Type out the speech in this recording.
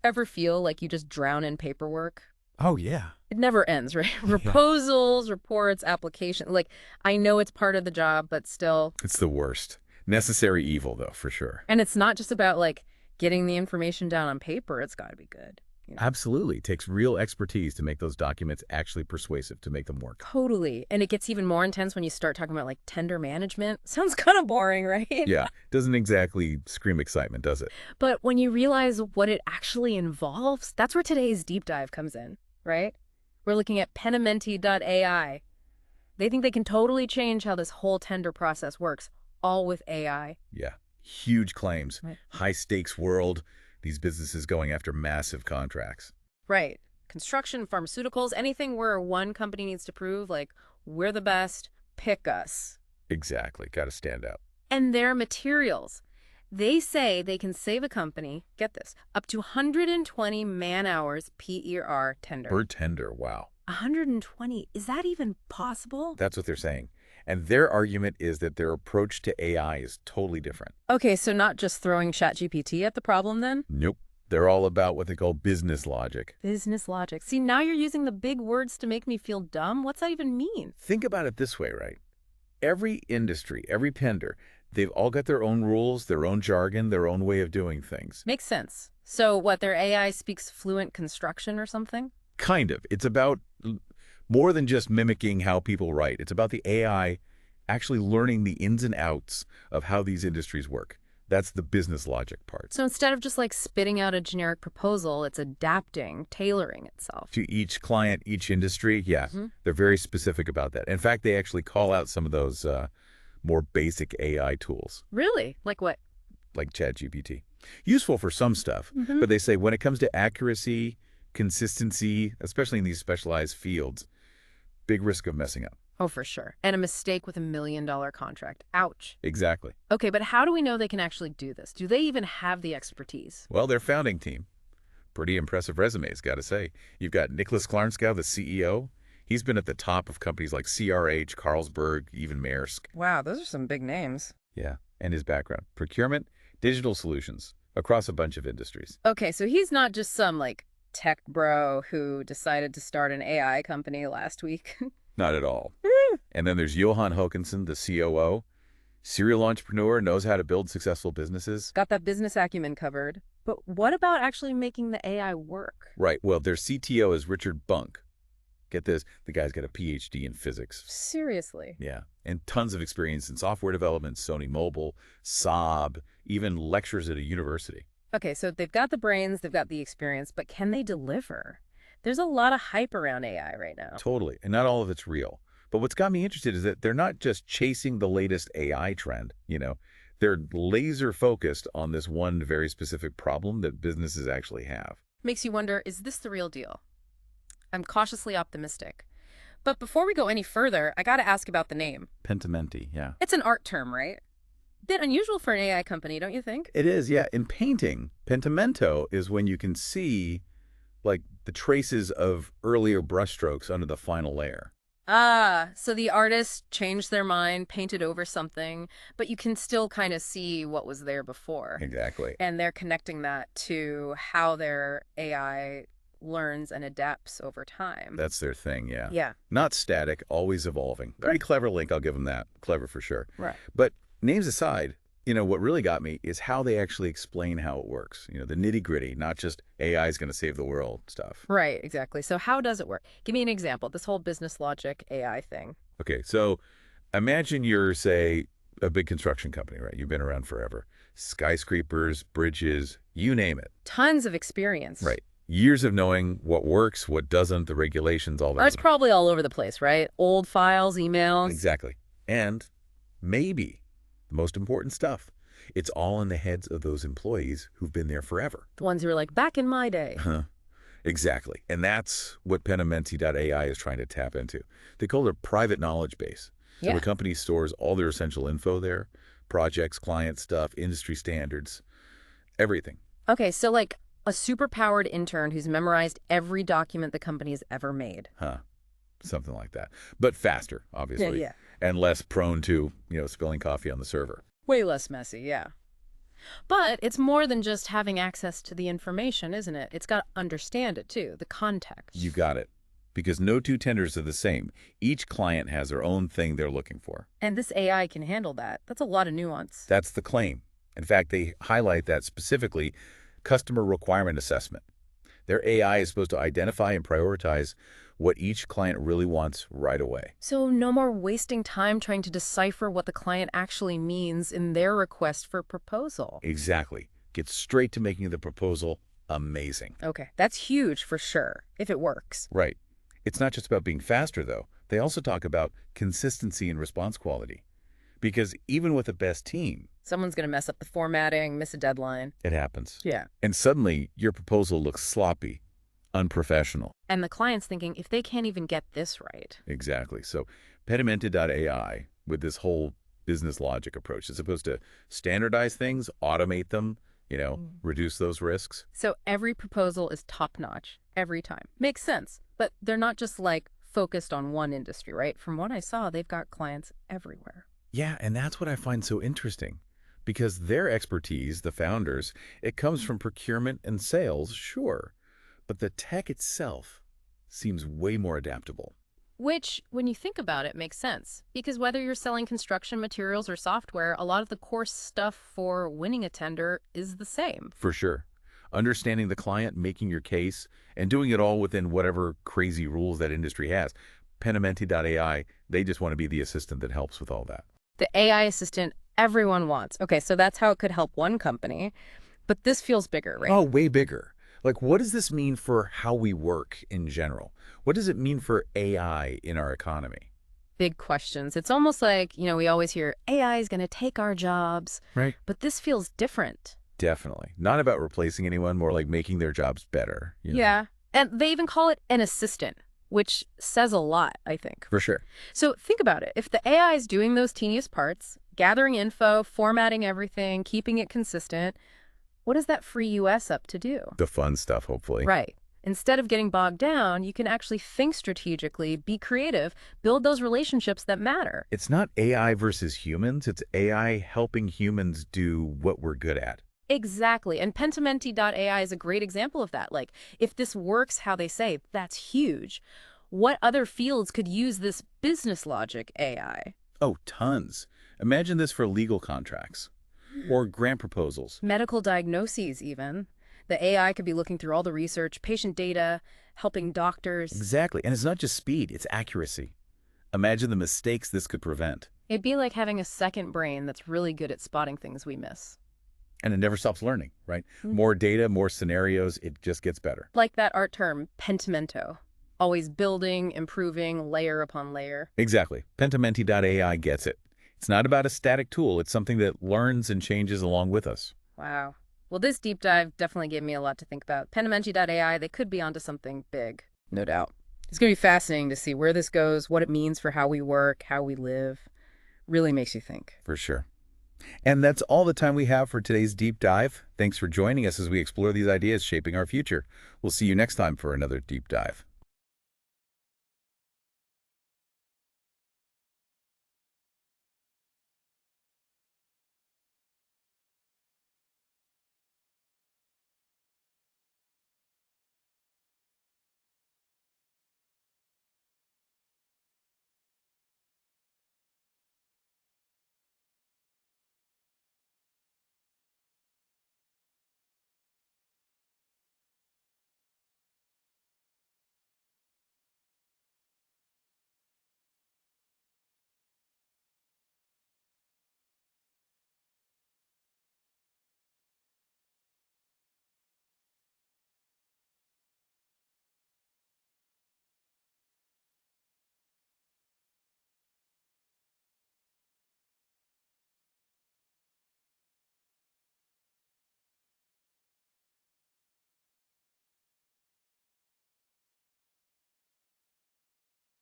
Ever feel like you just drown in paperwork? Oh, yeah. It never ends, right? Yeah. Proposals, reports, application. Like, I know it's part of the job, but still. It's the worst. Necessary evil, though, for sure. And it's not just about like getting the information down on paper. It's got to be good. Absolutely. It takes real expertise to make those documents actually persuasive, to make them work. Totally. And it gets even more intense when you start talking about like tender management. Sounds kind of boring, right? Yeah. Doesn't exactly scream excitement, does it? But when you realize what it actually involves, that's where today's deep dive comes in, right? We're looking at Pentimenti.ai. They think they can totally change how this whole tender process works, all with AI. Yeah. Huge claims. Right. High stakes world. These businesses going after massive contracts. Right. Construction, pharmaceuticals, anything where one company needs to prove, like, we're the best, pick us. Exactly. Got to stand out. And their materials. They say they can save a company, get this, up to 120 man-hours PER tender. Per tender. Wow. 120. Is that even possible? That's what they're saying. And their argument is that their approach to AI is totally different. Okay, so not just throwing ChatGPT at the problem then? Nope. They're all about what they call business logic. Business logic. See, now you're using the big words to make me feel dumb. What's that even mean? Think about it this way, right? Every industry, every tender, they've all got their own rules, their own jargon, their own way of doing things. Makes sense. So what, their AI speaks fluent construction or something? Kind of. It's about more than just mimicking how people write. It's about the AI actually learning the ins and outs of how these industries work. That's the business logic part. So instead of just like spitting out a generic proposal, it's adapting, tailoring itself. To each client, each industry, yeah, they're very specific about that. In fact, they actually call out some of those more basic AI tools. Really? Like what? Like ChatGPT. Useful for some stuff, but they say when it comes to accuracy, consistency, especially in these specialized fields, big risk of messing up. Oh, for sure. And a mistake with $1 million contract. Ouch. Exactly. Okay, but how do we know they can actually do this? Do they even have the expertise? Well, their founding team, pretty impressive resumes, got to say. You've got Nicholas Klarnskow, the CEO. He's been at the top of companies like CRH, Carlsberg, even Maersk. Wow, those are some big names. Yeah, and his background, procurement, digital solutions, across a bunch of industries. Okay, so he's not just some, like, tech bro who decided to start an AI company last week. Not at all. And then there's Johan Håkansson, the COO. Serial entrepreneur, knows how to build successful businesses. Got that business acumen covered. But what about actually making the AI work? Right. Well, their CTO is Richard Bunk. Get this, the guy's got a PhD in physics. Seriously? Yeah. And tons of experience in software development, Sony Mobile, Saab, even lectures at a university. Okay, so they've got the brains, they've got the experience, but can they deliver? There's a lot of hype around AI right now. Totally. And not all of it's real. But what's got me interested is that they're not just chasing the latest AI trend, They're laser focused on this one very specific problem that businesses actually have. Makes you wonder, is this the real deal? I'm cautiously optimistic. But before we go any further, I got to ask about the name. Pentimenti, yeah. It's an art term, right? Bit unusual for an AI company, don't you think? It is, yeah. In painting, pentimento is when you can see, like, the traces of earlier brushstrokes under the final layer. Ah, so the artist changed their mind, painted over something, but you can still kind of see what was there before. Exactly. And they're connecting that to how their AI learns and adapts over time. That's their thing, yeah. Yeah. Not static, always evolving. Very clever link, I'll give them that. Clever for sure. Right. But names aside, what really got me is how they actually explain how it works. The nitty-gritty, not just AI is going to save the world stuff. Right, exactly. So how does it work? Give me an example, this whole business logic AI thing. Okay, so imagine you're, say, a big construction company, right? You've been around forever. Skyscrapers, bridges, you name it. Tons of experience. Right. Years of knowing what works, what doesn't, the regulations, all that. It's probably all over the place, right? Old files, emails. Exactly. And maybe the most important stuff, it's all in the heads of those employees who've been there forever. The ones who are like, back in my day. Exactly. And that's what Pentimenti.ai is trying to tap into. They call it a private knowledge base. So the company stores all their essential info there, projects, client stuff, industry standards, everything. Okay, so like a super-powered intern who's memorized every document the company has ever made. Something like that. But faster, obviously. Yeah. And less prone to, spilling coffee on the server. Way less messy, yeah. But it's more than just having access to the information, isn't it? It's got to understand it, too, the context. You got it. Because no two tenders are the same. Each client has their own thing they're looking for. And this AI can handle that. That's a lot of nuance. That's the claim. In fact, they highlight that specifically customer requirement assessment. Their AI is supposed to identify and prioritize what each client really wants right away. So no more wasting time trying to decipher what the client actually means in their request for proposal. Exactly. Get straight to making the proposal amazing. Okay, that's huge for sure, if it works. Right. It's not just about being faster, though. They also talk about consistency in response quality. Because even with the best team, someone's going to mess up the formatting, miss a deadline. it happens. Yeah. And suddenly, your proposal looks sloppy, unprofessional. And the client's thinking, if they can't even get this right. Exactly. So Pentimenti.ai, with this whole business logic approach, is supposed to standardize things, automate them, reduce those risks. So every proposal is top-notch, every time. Makes sense. But they're not just, focused on one industry, right? From what I saw, they've got clients everywhere. Yeah, and that's what I find so interesting. Because their expertise, the founders, it comes from procurement and sales, sure. But the tech itself seems way more adaptable. Which, when you think about it, makes sense. Because whether you're selling construction materials or software, a lot of the core stuff for winning a tender is the same. For sure. Understanding the client, making your case, and doing it all within whatever crazy rules that industry has. Pentimenti.ai, they just want to be the assistant that helps with all that. The AI assistant everyone wants. Okay, so that's how it could help one company. But this feels bigger, right? Oh, way bigger. What does this mean for how we work in general? What does it mean for AI in our economy? Big questions. It's almost like, we always hear AI is going to take our jobs. Right. But this feels different. Definitely. Not about replacing anyone, more like making their jobs better. Yeah. And they even call it an assistant, which says a lot, I think. For sure. So think about it. If the AI is doing those tedious parts, gathering info, formatting everything, keeping it consistent, what does that free us up to do? The fun stuff, hopefully. Right. Instead of getting bogged down, you can actually think strategically, be creative, build those relationships that matter. It's not AI versus humans. It's AI helping humans do what we're good at. Exactly. And Pentimenti.ai is a great example of that. If this works how they say, that's huge. What other fields could use this business logic AI? Oh, tons. Imagine this for legal contracts or grant proposals. Medical diagnoses, even. The AI could be looking through all the research, patient data, helping doctors. Exactly. And it's not just speed, it's accuracy. Imagine the mistakes this could prevent. It'd be like having a second brain that's really good at spotting things we miss. And it never stops learning, right? More data, more scenarios, it just gets better. Like that art term, pentimento. Always building, improving, layer upon layer. Exactly. Pentimenti.ai gets it. It's not about a static tool. It's something that learns and changes along with us. Wow. Well, this deep dive definitely gave me a lot to think about. Pentimenti.ai, they could be onto something big, no doubt. It's going to be fascinating to see where this goes, what it means for how we work, how we live. Really makes you think. For sure. And that's all the time we have for today's deep dive. Thanks for joining us as we explore these ideas shaping our future. We'll see you next time for another deep dive.